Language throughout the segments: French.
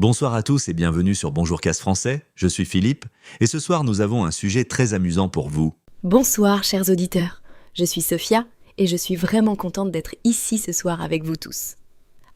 Bonsoir à tous et bienvenue sur Bonjour Casse Français, je suis Philippe et ce soir nous avons un sujet très amusant pour vous. Bonsoir chers auditeurs, je suis Sophia et je suis vraiment contente d'être ici ce soir avec vous tous.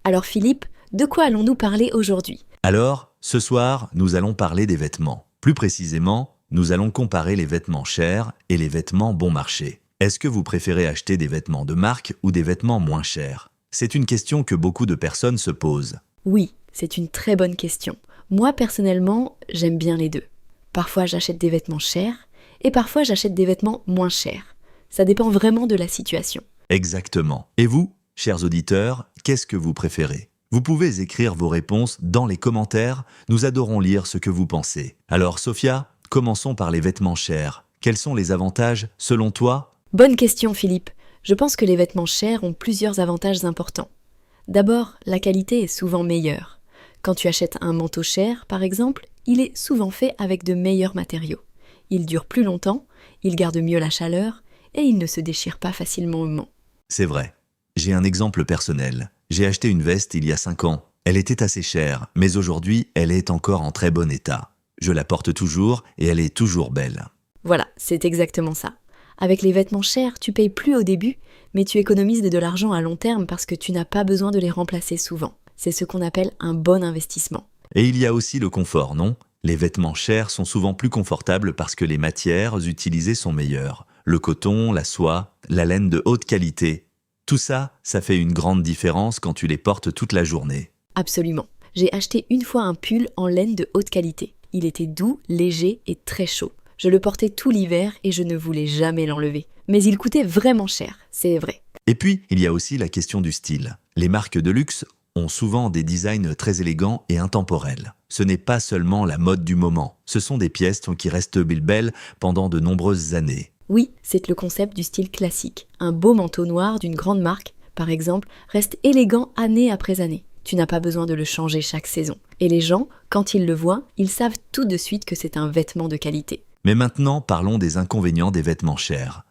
Alors Philippe, de quoi allons-nous parler aujourd'hui ? Alors, ce soir, nous allons parler des vêtements. Plus précisément, nous allons comparer les vêtements chers et les vêtements bon marché. Est-ce que vous préférez acheter des vêtements de marque ou des vêtements moins chers ? C'est une question que beaucoup de personnes se posent. Oui, c'est une très bonne question. Moi personnellement, j'aime bien les deux. Parfois j'achète des vêtements chers et parfois j'achète des vêtements moins chers. Ça dépend vraiment de la situation. Exactement. Et vous, chers auditeurs, qu'est-ce que vous préférez ? Vous pouvez écrire vos réponses dans les commentaires, nous adorons lire ce que vous pensez. Alors Sophia, commençons par les vêtements chers. Quels sont les avantages selon toi ? Bonne question Philippe. Je pense que les vêtements chers ont plusieurs avantages importants. D'abord, la qualité est souvent meilleure. Quand tu achètes un manteau cher, par exemple, il est souvent fait avec de meilleurs matériaux. Il dure plus longtemps, il garde mieux la chaleur et il ne se déchire pas facilement. C'est vrai. J'ai un exemple personnel. J'ai acheté une veste il y a 5 ans. Elle était assez chère, mais aujourd'hui, elle est encore en très bon état. Je la porte toujours et elle est toujours belle. Voilà, c'est exactement ça. Avec les vêtements chers, tu payes plus au début, mais tu économises de l'argent à long terme parce que tu n'as pas besoin de les remplacer souvent. C'est ce qu'on appelle un bon investissement. Et il y a aussi le confort, non ? Les vêtements chers sont souvent plus confortables parce que les matières utilisées sont meilleures. Le coton, la soie, la laine de haute qualité. Tout ça, ça fait une grande différence quand tu les portes toute la journée. Absolument. J'ai acheté une fois un pull en laine de haute qualité. Il était doux, léger et très chaud. Je le portais tout l'hiver et je ne voulais jamais l'enlever. Mais il coûtait vraiment cher, c'est vrai. Et puis, il y a aussi la question du style. Les marques de luxe ont souvent des designs très élégants et intemporels. Ce n'est pas seulement la mode du moment, ce sont des pièces qui restent belles pendant de nombreuses années. Oui, c'est le concept du style classique. Un beau manteau noir d'une grande marque, par exemple, reste élégant année après année. Tu n'as pas besoin de le changer chaque saison. Et les gens, quand ils le voient, ils savent tout de suite que c'est un vêtement de qualité. Mais maintenant, parlons des inconvénients des vêtements chers.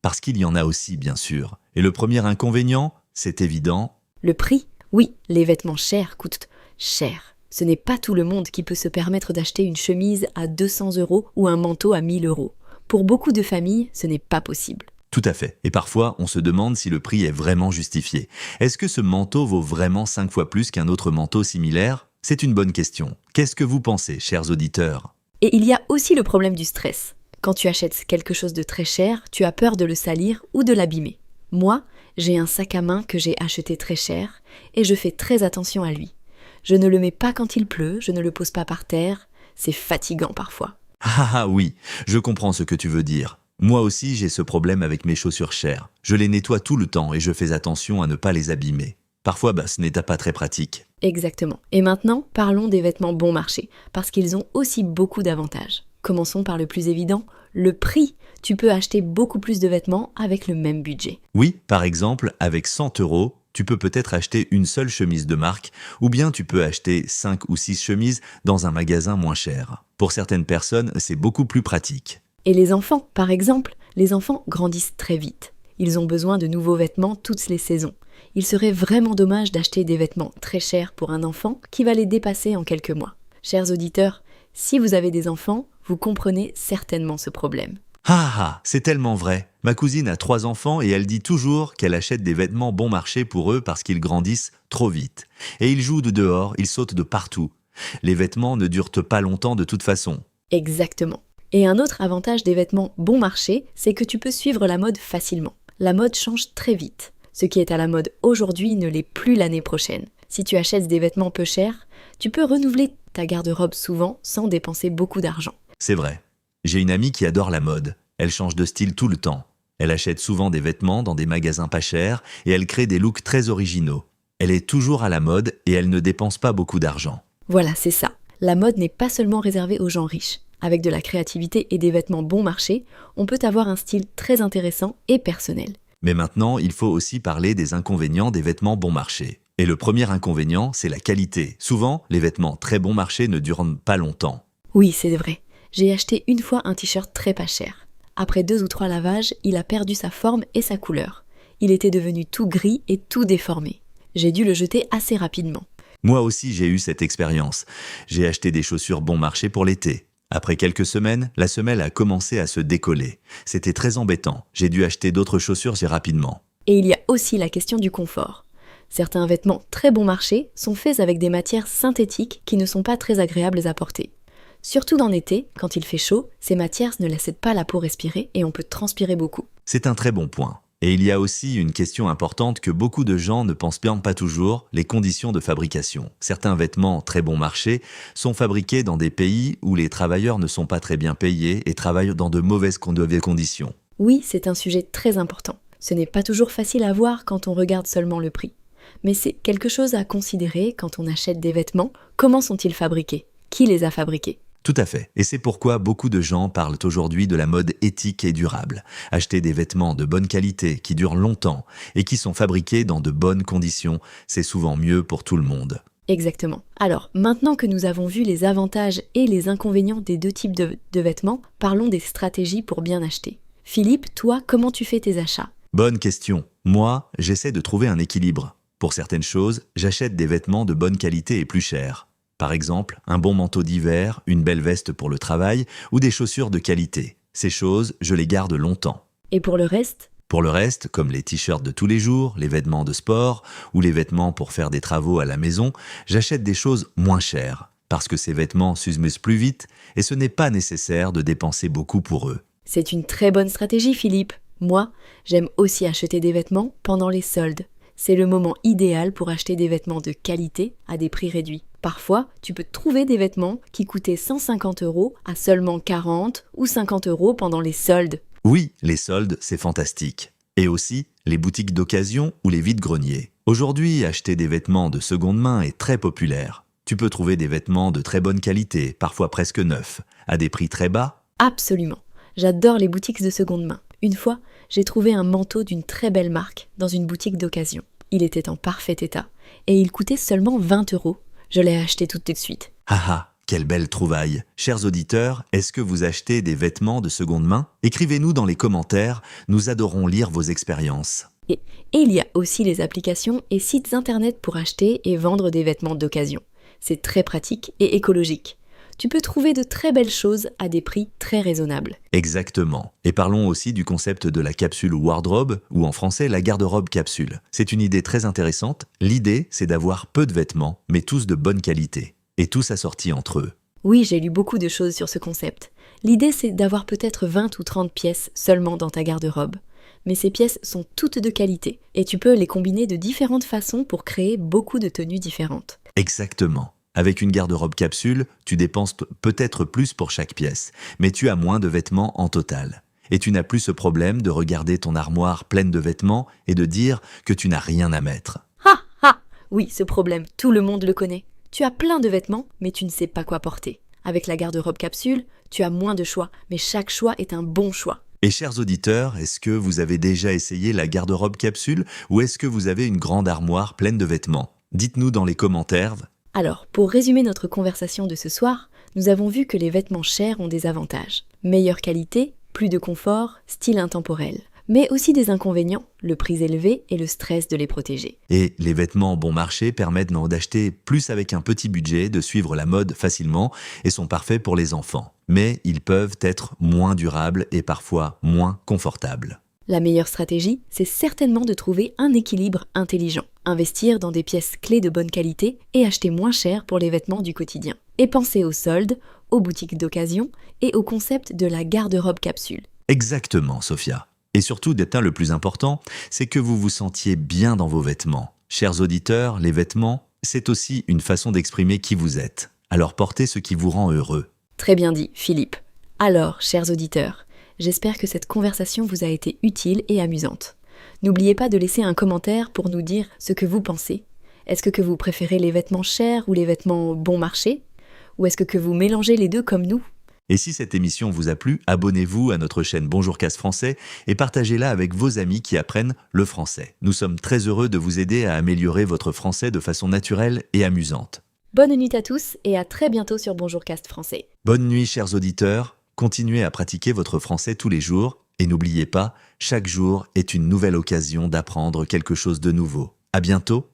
Parce qu'il y en a aussi, bien sûr. Et le premier inconvénient, c'est évident. Le prix ? Oui, les vêtements chers coûtent cher. Ce n'est pas tout le monde qui peut se permettre d'acheter une chemise à 200 € ou un manteau à 1000 €. Pour beaucoup de familles, ce n'est pas possible. Tout à fait. Et parfois, on se demande si le prix est vraiment justifié. Est-ce que ce manteau vaut vraiment 5 fois plus qu'un autre manteau similaire ? C'est une bonne question. Qu'est-ce que vous pensez, chers auditeurs ? Et il y a aussi le problème du stress. Quand tu achètes quelque chose de très cher, tu as peur de le salir ou de l'abîmer. Moi, j'ai un sac à main que j'ai acheté très cher et je fais très attention à lui. Je ne le mets pas quand il pleut, je ne le pose pas par terre. C'est fatigant parfois. Ah oui, je comprends ce que tu veux dire. Moi aussi, j'ai ce problème avec mes chaussures chères. Je les nettoie tout le temps et je fais attention à ne pas les abîmer. Parfois, ce n'est pas très pratique. Exactement. Et maintenant, parlons des vêtements bon marché, parce qu'ils ont aussi beaucoup d'avantages. Commençons par le plus évident, le prix. Tu peux acheter beaucoup plus de vêtements avec le même budget. Oui, par exemple, avec 100 €, tu peux peut-être acheter une seule chemise de marque, ou bien tu peux acheter 5 ou 6 chemises dans un magasin moins cher. Pour certaines personnes, c'est beaucoup plus pratique. Et les enfants, par exemple, les enfants grandissent très vite. Ils ont besoin de nouveaux vêtements toutes les saisons. Il serait vraiment dommage d'acheter des vêtements très chers pour un enfant qui va les dépasser en quelques mois. Chers auditeurs, si vous avez des enfants, vous comprenez certainement ce problème. C'est tellement vrai. Ma cousine a 3 enfants et elle dit toujours qu'elle achète des vêtements bon marché pour eux parce qu'ils grandissent trop vite. Et ils jouent de dehors, ils sautent de partout. Les vêtements ne durent pas longtemps de toute façon. Exactement. Et un autre avantage des vêtements bon marché, c'est que tu peux suivre la mode facilement. La mode change très vite. Ce qui est à la mode aujourd'hui ne l'est plus l'année prochaine. Si tu achètes des vêtements peu chers, tu peux renouveler ta garde-robe souvent sans dépenser beaucoup d'argent. C'est vrai. J'ai une amie qui adore la mode. Elle change de style tout le temps. Elle achète souvent des vêtements dans des magasins pas chers et elle crée des looks très originaux. Elle est toujours à la mode et elle ne dépense pas beaucoup d'argent. Voilà, c'est ça. La mode n'est pas seulement réservée aux gens riches. Avec de la créativité et des vêtements bon marché, on peut avoir un style très intéressant et personnel. Mais maintenant, il faut aussi parler des inconvénients des vêtements bon marché. Et le premier inconvénient, c'est la qualité. Souvent, les vêtements très bon marché ne durent pas longtemps. Oui, c'est vrai. J'ai acheté une fois un t-shirt très pas cher. Après 2 ou 3 lavages, il a perdu sa forme et sa couleur. Il était devenu tout gris et tout déformé. J'ai dû le jeter assez rapidement. Moi aussi j'ai eu cette expérience. J'ai acheté des chaussures bon marché pour l'été. Après quelques semaines, la semelle a commencé à se décoller. C'était très embêtant. J'ai dû acheter d'autres chaussures si rapidement. Et il y a aussi la question du confort. Certains vêtements très bon marché sont faits avec des matières synthétiques qui ne sont pas très agréables à porter. Surtout en été, quand il fait chaud, ces matières ne laissent pas la peau respirer et on peut transpirer beaucoup. C'est un très bon point. Et il y a aussi une question importante que beaucoup de gens ne pensent bien pas toujours, les conditions de fabrication. Certains vêtements très bon marché sont fabriqués dans des pays où les travailleurs ne sont pas très bien payés et travaillent dans de mauvaises conditions. Oui, c'est un sujet très important. Ce n'est pas toujours facile à voir quand on regarde seulement le prix. Mais c'est quelque chose à considérer quand on achète des vêtements. Comment sont-ils fabriqués? Qui les a fabriqués? Tout à fait. Et c'est pourquoi beaucoup de gens parlent aujourd'hui de la mode éthique et durable. Acheter des vêtements de bonne qualité, qui durent longtemps et qui sont fabriqués dans de bonnes conditions, c'est souvent mieux pour tout le monde. Exactement. Alors, maintenant que nous avons vu les avantages et les inconvénients des deux types de vêtements, parlons des stratégies pour bien acheter. Philippe, toi, comment tu fais tes achats? Bonne question. Moi, j'essaie de trouver un équilibre. Pour certaines choses, j'achète des vêtements de bonne qualité et plus chers. Par exemple, un bon manteau d'hiver, une belle veste pour le travail ou des chaussures de qualité. Ces choses, je les garde longtemps. Et pour le reste? Pour le reste, comme les t-shirts de tous les jours, les vêtements de sport ou les vêtements pour faire des travaux à la maison, j'achète des choses moins chères, parce que ces vêtements s'usent plus vite et ce n'est pas nécessaire de dépenser beaucoup pour eux. C'est une très bonne stratégie, Philippe. Moi, j'aime aussi acheter des vêtements pendant les soldes. C'est le moment idéal pour acheter des vêtements de qualité à des prix réduits. Parfois, tu peux trouver des vêtements qui coûtaient 150 € à seulement 40 ou 50 € pendant les soldes. Oui, les soldes, c'est fantastique. Et aussi, les boutiques d'occasion ou les vides-greniers. Aujourd'hui, acheter des vêtements de seconde main est très populaire. Tu peux trouver des vêtements de très bonne qualité, parfois presque neufs, à des prix très bas. Absolument. J'adore les boutiques de seconde main. Une fois, j'ai trouvé un manteau d'une très belle marque dans une boutique d'occasion. Il était en parfait état et il coûtait seulement 20 €. Je l'ai acheté tout de suite. Ah ah, quelle belle trouvaille. Chers auditeurs, est-ce que vous achetez des vêtements de seconde main? Écrivez-nous dans les commentaires, nous adorons lire vos expériences. Et il y a aussi les applications et sites internet pour acheter et vendre des vêtements d'occasion. C'est très pratique et écologique. Tu peux trouver de très belles choses à des prix très raisonnables. Exactement. Et parlons aussi du concept de la capsule wardrobe, ou en français la garde-robe capsule. C'est une idée très intéressante. L'idée, c'est d'avoir peu de vêtements, mais tous de bonne qualité. Et tous assortis entre eux. Oui, j'ai lu beaucoup de choses sur ce concept. L'idée, c'est d'avoir peut-être 20 ou 30 pièces seulement dans ta garde-robe. Mais ces pièces sont toutes de qualité, et tu peux les combiner de différentes façons pour créer beaucoup de tenues différentes. Exactement. Avec une garde-robe capsule, tu dépenses peut-être plus pour chaque pièce, mais tu as moins de vêtements en total. Et tu n'as plus ce problème de regarder ton armoire pleine de vêtements et de dire que tu n'as rien à mettre. Ha ha! Oui, ce problème, tout le monde le connaît. Tu as plein de vêtements, mais tu ne sais pas quoi porter. Avec la garde-robe capsule, tu as moins de choix, mais chaque choix est un bon choix. Et chers auditeurs, est-ce que vous avez déjà essayé la garde-robe capsule ou est-ce que vous avez une grande armoire pleine de vêtements? Dites-nous dans les commentaires. Alors, pour résumer notre conversation de ce soir, nous avons vu que les vêtements chers ont des avantages. Meilleure qualité, plus de confort, style intemporel. Mais aussi des inconvénients, le prix élevé et le stress de les protéger. Et les vêtements bon marché permettent d'acheter plus avec un petit budget, de suivre la mode facilement et sont parfaits pour les enfants. Mais ils peuvent être moins durables et parfois moins confortables. La meilleure stratégie, c'est certainement de trouver un équilibre intelligent. Investir dans des pièces clés de bonne qualité et acheter moins cher pour les vêtements du quotidien. Et penser aux soldes, aux boutiques d'occasion et au concept de la garde-robe capsule. Exactement, Sophia. Et surtout, le plus important, c'est que vous vous sentiez bien dans vos vêtements. Chers auditeurs, les vêtements, c'est aussi une façon d'exprimer qui vous êtes. Alors portez ce qui vous rend heureux. Très bien dit, Philippe. Alors, chers auditeurs, j'espère que cette conversation vous a été utile et amusante. N'oubliez pas de laisser un commentaire pour nous dire ce que vous pensez. Est-ce que vous préférez les vêtements chers ou les vêtements bon marché? Ou est-ce que vous mélangez les deux comme nous? Et si cette émission vous a plu, abonnez-vous à notre chaîne Bonjour Casse Français et partagez-la avec vos amis qui apprennent le français. Nous sommes très heureux de vous aider à améliorer votre français de façon naturelle et amusante. Bonne nuit à tous et à très bientôt sur Bonjour Cast Français. Bonne nuit, chers auditeurs. Continuez à pratiquer votre français tous les jours et n'oubliez pas, chaque jour est une nouvelle occasion d'apprendre quelque chose de nouveau. À bientôt.